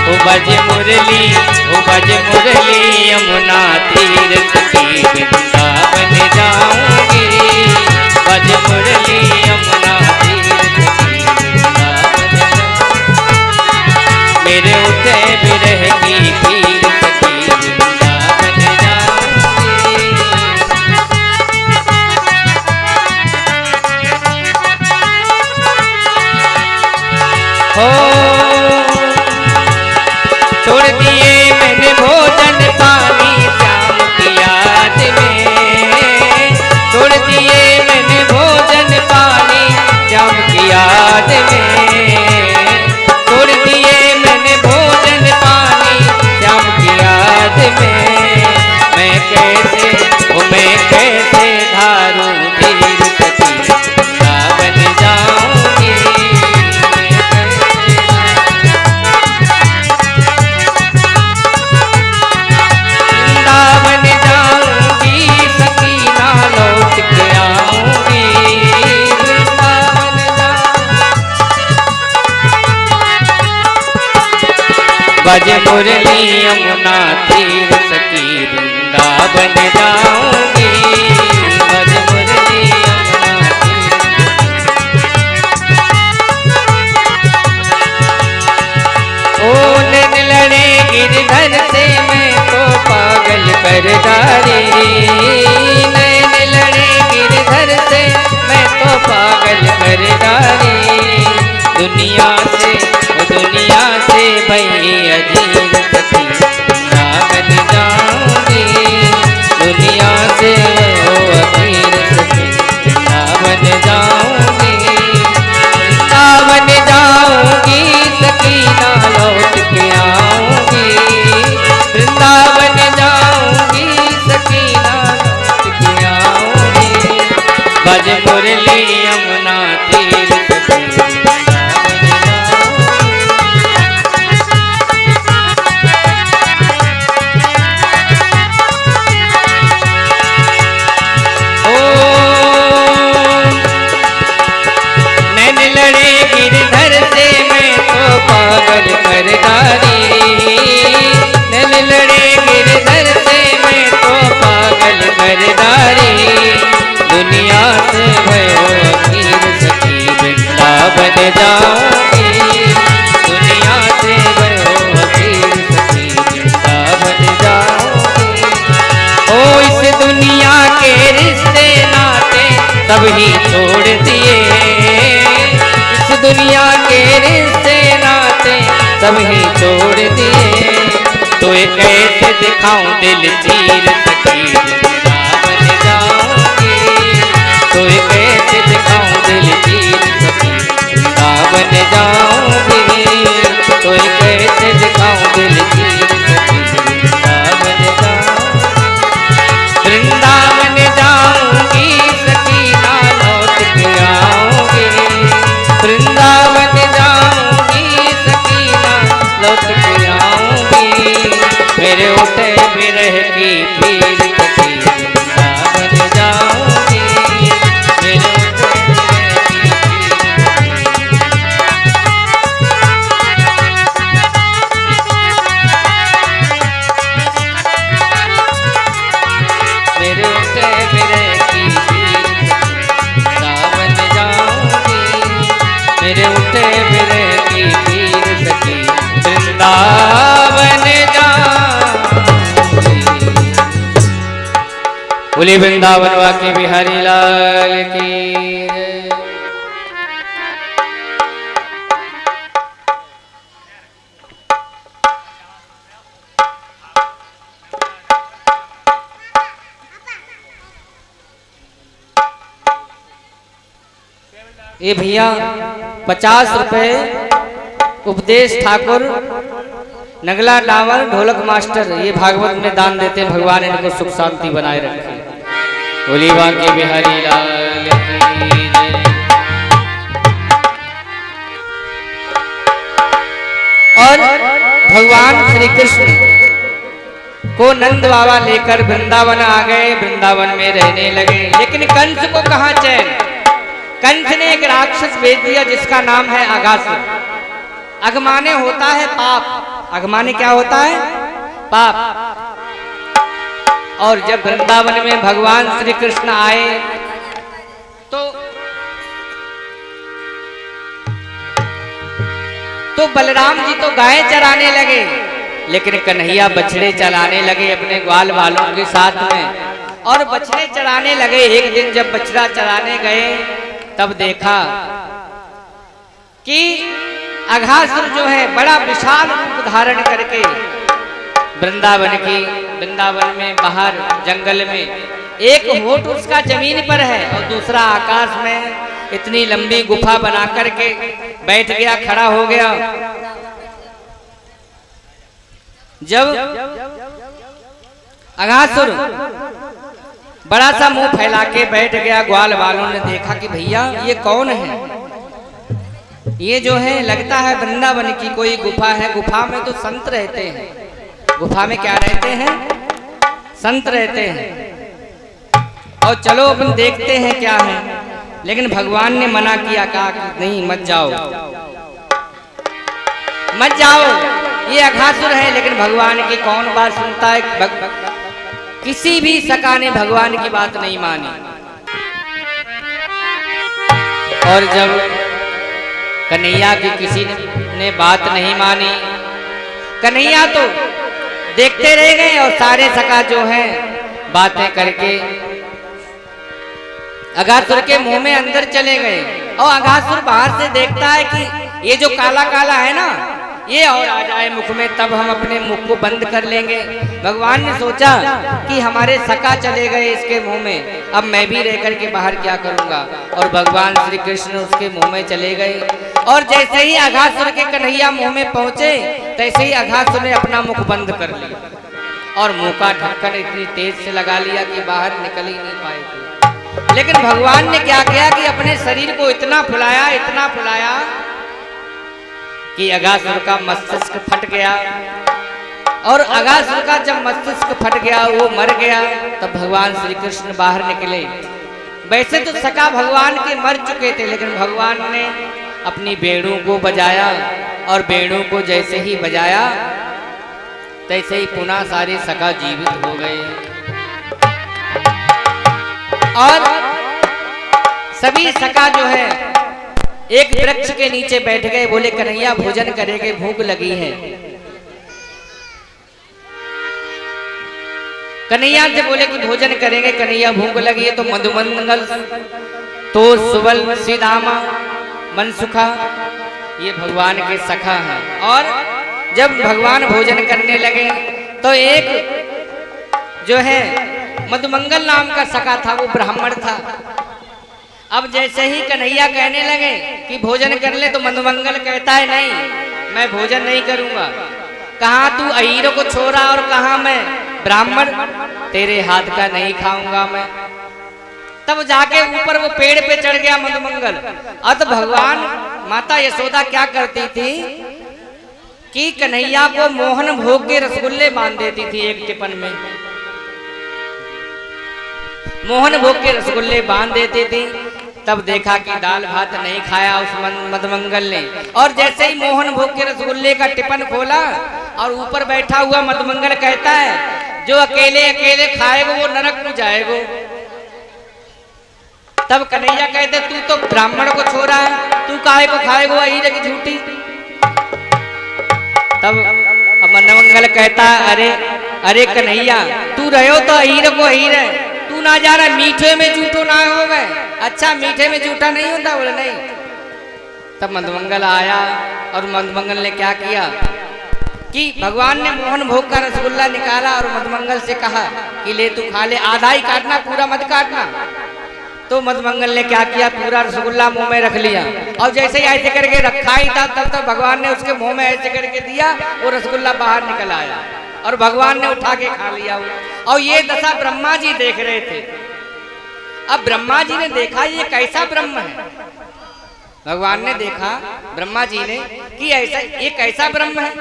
ओ बज मुरली यमुना तीर सखी वृंदावन जाऊंगी। बज मुरली यमुना तीर सखी वृंदावन जाऊंगी। मेरे उठे बिरह की पीर सखी वृंदावन जाऊंगी। हो छोड़ दिए मैंने भोजन पानी श्याम की याद में। छोड़ दिए मैंने भोजन पानी श्याम की याद में। छोड़ दिए मैंने भोजन पानी श्याम की याद में। मैं कैसे धारूं तीर सखी वृंदावन जाऊंगी। वृंदावन जाऊंगी सखी ना लौट के आऊंगी। वृंदावन बज मुरली यमुना तीर सखी वृंदावन जाऊंगी। बज मुरली यमुना तीर। ओ नैन लड़े गिरधर से मैं तो पागल कर डाली। नैन लड़े गिरधर से मैं तो पागल कर डाली। दुनिया से भई अजीर सखी वृंदावन जाऊंगी। दुनिया से वो अजीर सखी वृंदावन जाऊंगी। वृंदावन जाऊंगी सखी ना लौट के आऊंगी। वृंदावन जाऊंगी सखी ना लौट के आऊंगी। बज मुरली यमुना तीर सखी वृंदावन गिरधर से मैं तो पागल कर डाली। नैन लड़े गिरधर से मैं तो पागल कर डाली। दुनिया से भयो अखीर सखी वृंदावन जाऊंगी। दुनिया से भयो अखीर सखी वृंदावन जाऊंगी। ओ इस दुनिया के रिश्ते नाते सब ही छोड़ दिए। दुनिया के रिश्ते नाते सब ही छोड़ दिए। तो एक कैसे दिखाऊं दिल चीर सखी वृंदावन जाऊंगी। तो एक कैसे दिखाऊं दिल चीर सखी वृंदावन जाऊंगी। तो एक कैसे दिखाऊं दिल चीर सखी वृंदावन जाऊंगी। वृंदावन जाऊंगी सखी ना लौट के आऊंगी। वृंदावन जाऊंगी सखी ना लौट के आऊंगी। मेरे उठे बिरह की पीर सखी वृंदावन जाऊंगी। मेरे उठे बिरह की मेरे उठे बिरह की पीर वृंदावन जाऊंगी। मेरे उठे बिरह की पीर सखी वृंदावन जाऊंगी। बोले वृंदावन वाके बिहारी लाल की। ये भैया 50 रुपए उपदेश ठाकुर, नगला डावर, ढोलक मास्टर, ये भागवत में दान देते हैं। भगवान इनको सुख शांति बनाए रखे। बोली बांके बिहारी लाल की जय। और भगवान श्री कृष्ण को नंद बाबा लेकर वृंदावन आ गए, वृंदावन में रहने लगे। लेकिन कंस को कहां चैन। कंस ने एक राक्षस भेज दिया जिसका नाम है अघासुर। अघमाने होता है पाप। अघमाने क्या होता है? पाप। और जब वृंदावन में भगवान श्री कृष्ण आए तो बलराम जी तो गाय चराने लगे, लेकिन कन्हैया बछड़े चलाने लगे अपने ग्वाल वालों के साथ में। और बछड़े चराने लगे। एक दिन जब बछड़ा चराने गए तब देखा कि अघासुर जो है बड़ा विशाल रूप धारण करके वृंदावन में बाहर जंगल में एक होठ उसका जमीन पर है और दूसरा आकाश में इतनी लंबी गुफा बना करके बैठ गया, खड़ा हो गया। जब अघासुर बड़ा सा मुंह फैला के बैठ गया, ग्वाल वालों ने देखा कि भैया ये कौन है? ये जो है लगता है वृंदावन की कोई गुफा है। गुफा में तो संत रहते हैं। गुफा में क्या रहते हैं? संत रहते हैं। और चलो अपन देखते हैं क्या है। लेकिन भगवान ने मना किया, कहा कि नहीं मत जाओ, मत जाओ, ये अघासुर है। लेकिन भगवान की कौन बात सुनता है? किसी भी सका ने भगवान की बात नहीं मानी। और जब कन्हैया की किसी ने बात नहीं मानी, कन्हैया तो देखते रह गए और सारे सका जो है बातें करके अघासुर के मुंह में अंदर चले गए। और अघासुर बाहर से देखता है कि ये जो काला काला है ना, ये और आ जाए मुख में, तब हम अपने मुख को बंद कर लेंगे। भगवान ने सोचा कि हमारे सका चले गए इसके मुंह में, अब मैं भी रह करके बाहर क्या करूंगा। और भगवान श्री कृष्ण उसके मुंह में चले गए। और जैसे ही अघासुर के कन्हैया मुंह में पहुंचे, तैसे ही अघासुर ने अपना मुख बंद कर लिया और मुंह का ढक्कन इतनी तेज से लगा लिया कि बाहर निकल ही नहीं पाए थे। लेकिन भगवान ने क्या किया कि अपने शरीर को इतना फुलाया कि अघासुर का मस्तिष्क फट गया। और अघासुर का जब मस्तिष्क फट गया, वो मर गया, तब भगवान श्री कृष्ण बाहर निकले। वैसे तो सका भगवान के मर चुके थे, लेकिन भगवान ने अपनी बेड़ू को बजाया और बेड़ू को जैसे ही बजाया तैसे ही पुनः सारे सका जीवित हो गए। और सभी सका जो है एक वृक्ष के नीचे बैठ गए। बोले कन्हैया भोजन करेंगे, भूख लगी है। कन्हैया से बोले कि भोजन करेंगे, कन्हैया भूख लगी है। तो मधुमंगल, तो सुबल, सीधामा, मनसुखा, ये भगवान के सखा हैं। और जब भगवान भोजन करने लगे तो एक जो है मधुमंगल नाम का सखा था, वो ब्राह्मण था। अब जैसे ही कन्हैया कहने लगे कि भोजन कर ले, तो मधुमंगल कहता है नहीं, मैं भोजन नहीं करूंगा। कहाँ तू अहीरों को छोड़ा और कहाँ मैं ब्राह्मण, तेरे हाथ का नहीं खाऊंगा मैं। तब जाके ऊपर वो पेड़ पे चढ़ गया मधुमंगल। अब भगवान माता यशोदा क्या करती थी कि कन्हैया को मोहन भोग के रसगुल्ले बांध देती थी एक टिपन में। मोहन भोग के रसगुल्ले बांध देती थी। तब देखा कि दाल भात नहीं खाया उस मधुमंगल ने। और जैसे ही मोहन भोग के रसगुल्ले का टिपन खोला और ऊपर बैठा हुआ मधुमंगल कहता है, जो अकेले अकेले खाएगा वो नरक में जाएगा। तब कन्हैया कहते, तू तो ब्राह्मण को छोड़ा है, तू काहे को खाएगा अहीर की झूठी। तब मधुमंगल कहता, अरे कन्हैया, तू रहो तो अहीर को अहीर है, तू ना जाना मीठे में झूठो ना हो गए। अच्छा मीठे में झूठा नहीं होता? बोले नहीं। तब मधुमंगल आया और मधुमंगल ने क्या किया कि भगवान ने मोहन भोग का रसगुल्ला निकाला और मधुमंगल से कहा कि ले तू खा ले, आधा ही काटना, पूरा मत काटना। तो मधुमंगल ने क्या किया, पूरा रसगुल्ला मुंह में रख लिया और जैसे ही ऐसे करके रखा ही था तब तक भगवान ने उसके मुंह में ऐसे करके दिया, वो रसगुल्ला बाहर निकल आया और भगवान ने उठा के खा लिया। और ये दशा ब्रह्मा जी देख रहे थे। अब ब्रह्मा जी ने देखा ये कैसा ब्रह्म है, भगवान ने देखा ब्रह्मा जी ने कि ऐसा ये कैसा ब्रह्म है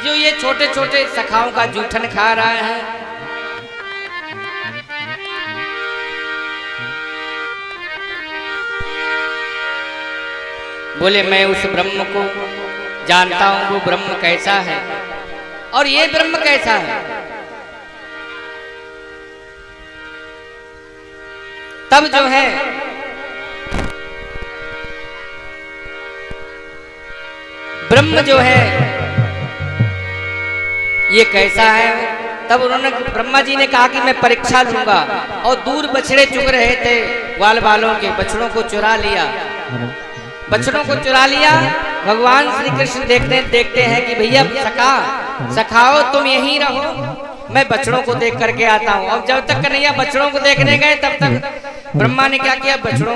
जो ये छोटे छोटे सखाओं का जूठन खा रहा है। बोले मैं उस ब्रह्म को जानता हूं, वो ब्रह्म कैसा है और ये ब्रह्म कैसा है। तब जो है ब्रह्म जो है ये कैसा है, तब उन्होंने ब्रह्मा जी ने कहा कि मैं परीक्षा लूंगा। और दूर बछड़े चुग रहे थे ग्वाल बालों के, बछड़ों को चुरा लिया, बछड़ों को चुरा लिया। भगवान श्री कृष्ण देखते हैं कि भैया सखाओ तुम यहीं रहो, मैं बछड़ों को देख करके आता हूँ। अब जब तक कन्हैया बछड़ों को देखने गए तब तक ब्रह्मा ने क्या किया, बछड़ों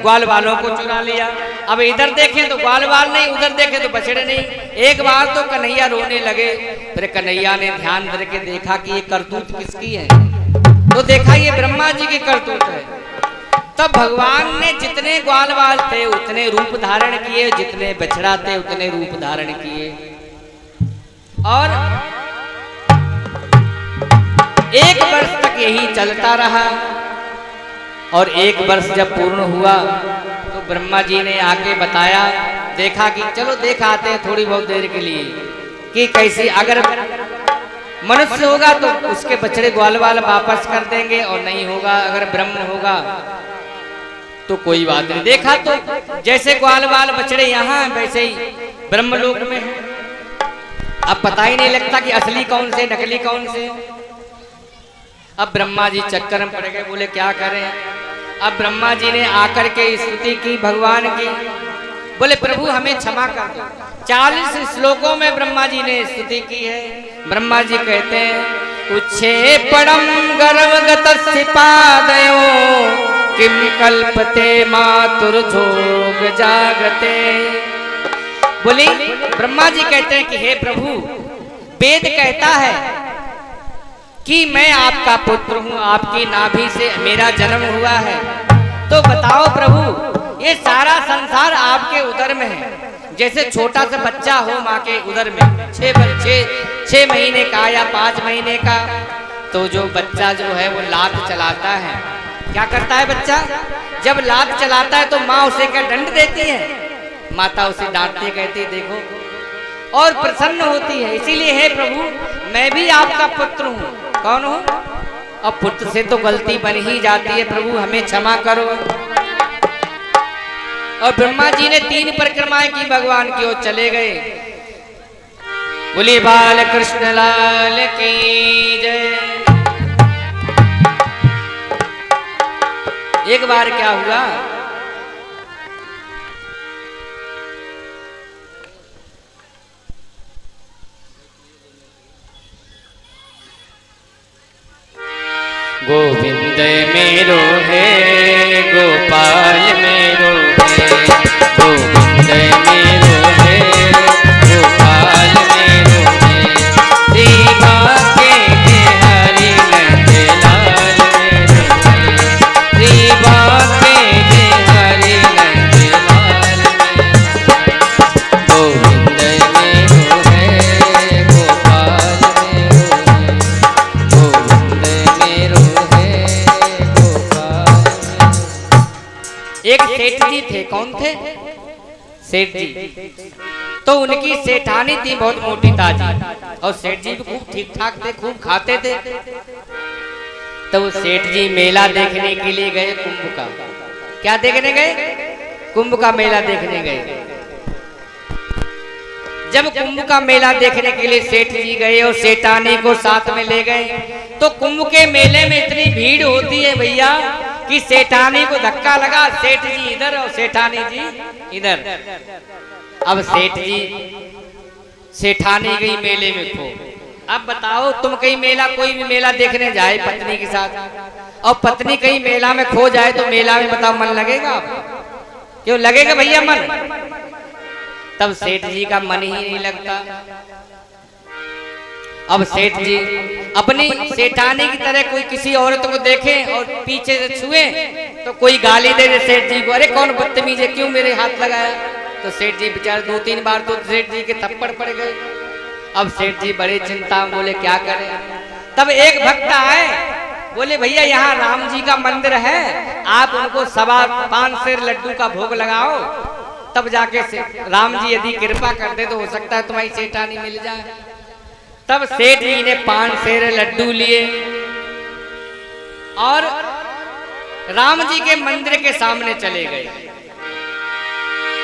ग्वाल बालों को चुरा लिया। अब इधर देखें तो ग्वाल बाल नहीं, उधर देखें तो बछड़े नहीं। एक बार तो कन्हैया रोने लगे, फिर कन्हैया ने ध्यान करके देखा कि ये करतूत किसकी है, तो देखा ये ब्रह्मा जी की करतूत है। तब भगवान ने जितने ग्वाल बाल थे उतने रूप धारण किए, जितने बछड़ा थे उतने रूप धारण किए। और 1 वर्ष तक यही चलता रहा। और 1 वर्ष जब पूर्ण हुआ तो ब्रह्मा जी ने आके बताया, देखा कि चलो देख आते हैं थोड़ी बहुत देर के लिए कि कैसी, अगर मनुष्य होगा तो उसके बछड़े ग्वाल बाल वापस कर देंगे और नहीं होगा, अगर ब्रह्म होगा तो कोई बात नहीं। देखा तो जैसे ग्वाल बाल बछड़े यहाँ हैं वैसे ही ब्रह्मलोक में है। अब पता ही नहीं लगता कि असली कौन से नकली कौन से। अब ब्रह्मा जी चक्कर में पड़ गए, बोले क्या करें। अब ब्रह्मा जी ने आकर के स्तुति की भगवान की, बोले प्रभु हमें क्षमा कर दो। 40 श्लोकों में ब्रह्मा जी ने स्तुति की है। ब्रह्मा जी कहते हैं उच्छे पड़म गर्भगतस्य पादयो किम कल्पते मातुर्जोग जागते। बोली ब्रह्मा जी कहते हैं कि हे प्रभु, वेद कहता है कि मैं आपका पुत्र हूं, आपकी नाभि से मेरा जन्म हुआ है। तो बताओ प्रभु, ये सारा संसार आपके उदर में है। जैसे छोटा सा बच्चा हो माँ के उदर में 6 महीने का या 5 महीने का, तो जो बच्चा जो है वो लात चलाता है। क्या करता है बच्चा, जब लात चलाता है तो माँ उसे क्या दंड देती है, माता उसे डांटती, कहती देखो, और प्रसन्न होती है। इसीलिए हे प्रभु, मैं भी आपका पुत्र हूँ। कौन हूँ? अब पुत्र से तो गलती बन ही जाती है, प्रभु हमें क्षमा करो। और ब्रह्मा जी ने 3 परिक्रमाएं की, भगवान की ओर चले गए। बोलिए बाल कृष्ण लाल की जय। एक बार क्या हुआ, गोविंद मेरो है गोपाल मेरो है, गोविंद मेरो है गोपाल मेरो है, दीवा के हरि नंदलाल मेरो है, दीवा के हरि नंदलाल मेरो, गोविंद मेरो है गोपाल मेरो है। एक सेठ जी थे, कौन थे? सेठ जी। तो उनकी सेठानी थी बहुत मोटी ताजी, और सेठ जी भी खूब ठीक ठाक थे, खूब खाते थे। तो वो सेठ जी मेला देखने के लिए गए, कुंभ का। क्या देखने गए? कुंभ का मेला देखने गए। जब कुंभ का मेला देखने के लिए सेठ जी गए और सेठानी को साथ में ले गए, तो कुंभ के मेले में इतनी भीड़ होती है भैया कि सेठानी को धक्का लगा, सेठ जी इधर और सेठानी जी इधर। अब सेठ जी, सेठानी गई मेले में खो, अब बताओ, तुम कहीं मेला, कोई भी मेला देखने जाए पत्नी के साथ, और पत्नी कहीं मेला में खो जाए, तो मेला में बताओ मन लगेगा आपको? क्यों लगेगा भैया मन? तब सेठ जी का मन ही नहीं लगता। अब सेठ जी अपनी सेठानी की तरह कोई किसी औरत को देखे और पीछे से छुए तो कोई गाली दे दे सेठ जी को, अरे कौन बदतमीज है, क्यों मेरे हाथ लगाया? तो सेठ जी बेचारे 2-3 बार तो सेठ जी के थप्पड़ पड़ गए। अब सेठ जी बड़े चिंता में बोले क्या करें। तब एक भक्त आए, बोले भैया यहाँ राम जी का मंदिर है, आप उनको 5.25 सेर लड्डू का भोग लगाओ, तब जाके राम जी यदि कृपा कर दे तो हो सकता है तुम्हारी सेठानी मिल जाए। तब सेठ जी ने 5 सेर लड्डू लिए और राम जी के मंदिर के सामने चले गए।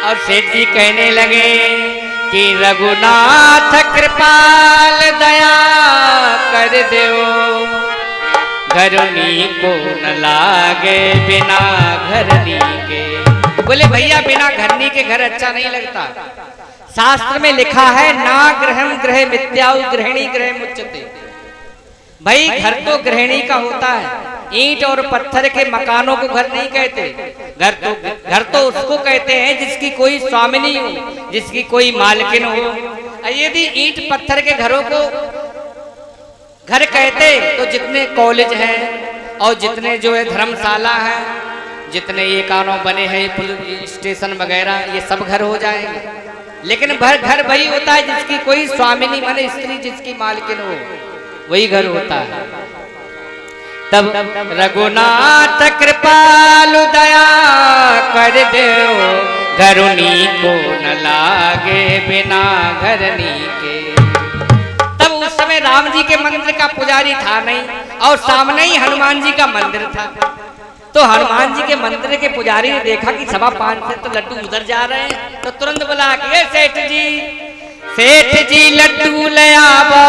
और सेठ जी कहने लगे कि रघुनाथ कृपाल दया कर दो, घरनी को न लागे बिना घरनी के। बोले भैया बिना घरनी के घर अच्छा नहीं लगता। शास्त्र में लिखा है ना गृहम गृह मिथ्याउ गृहिणी गृह मुच्यते। भाई घर तो गृहिणी का होता है, ईंट और पत्थर के मकानों को घर नहीं कहते। घर तो उसको कहते हैं जिसकी कोई स्वामिनी हो, जिसकी कोई मालकिन हो। यदि ईंट पत्थर के घरों को घर कहते तो जितने कॉलेज हैं और जितने जो है धर्मशाला है, जितने ये कानों बने हैं पुलिस स्टेशन वगैरह, ये सब घर हो जाएंगे। लेकिन घर वही होता है जिसकी कोई स्वामिनी माने स्त्री, जिसकी मालकिन हो, वही घर होता है। तब रघुनाथ कृपालु दया कर दो, घरनी को न लागे बिना घरनी के। तब उस समय राम जी के मंदिर का पुजारी था नहीं, और सामने ही हनुमान जी का मंदिर था। तो हनुमान जी के मंदिर के पुजारी ने देखा कि 5.25 से तो लड्डू उधर जा रहे हैं, तो तुरंत बोला कि सेठ जी लड्डू ले आओ,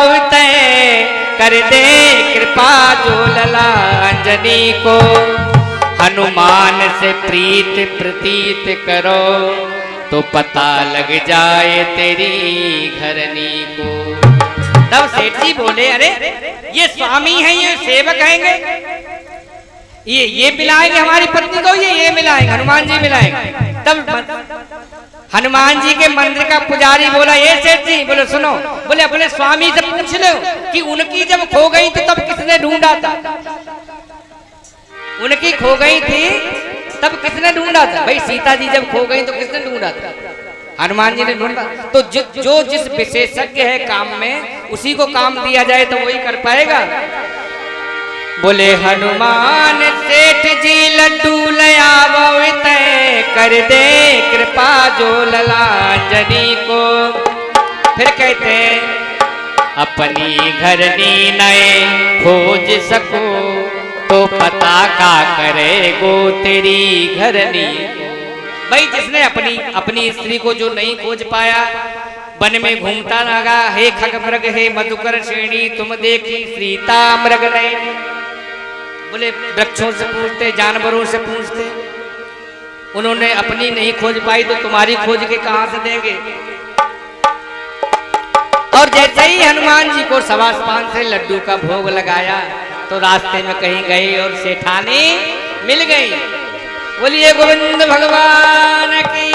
कर दे कृपा जो लला अंजनी को, हनुमान से प्रीत प्रतीत करो, तो पता लग जाए तेरी घरनी को। तब सेठ जी बोले अरे ये स्वामी हैं, ये सेवक हैं, ये मिलाएंगे हमारी पत्नी को, ये मिलाएंगे, हनुमान जी मिलाएंगे। तब हनुमान जी के मंदिर का पुजारी बोला ये सेठ जी, बोले सुनो, बोले अपने स्वामी से पूछ लो कि उनकी जब खो गई थी तब किसने ढूंढा था? उनकी खो गई थी तब किसने ढूंढा था? भाई सीता जी जब खो गई तो किसने ढूंढा था? हनुमान जी ने ढूंढा। तो जो जिस विशेषज्ञ है काम में, उसी को काम दिया जाए तो वही कर पाएगा। बोले हनुमान सेठ जी लड्डू ले आवो, कर दे कृपा जो ललांजनी को। फिर कहते अपनी घरनी नए खोज सको, तो पता का करेगो तेरी घरनी। भाई जिसने अपनी स्त्री को जो नहीं खोज पाया, वन में घूमता लगा, हे खग मृग हे मधुकर श्रेणी, तुम देखी सीता मृग नहीं। बोले वृक्षों से पूछते, जानवरों से पूछते, उन्होंने अपनी नहीं खोज पाई तो तुम्हारी खोज के कहां से देंगे? और जैसे ही हनुमान जी को 5.25 से लड्डू का भोग लगाया तो रास्ते में कहीं गए और सेठानी मिल गई। बोलिए गोविंद भगवान की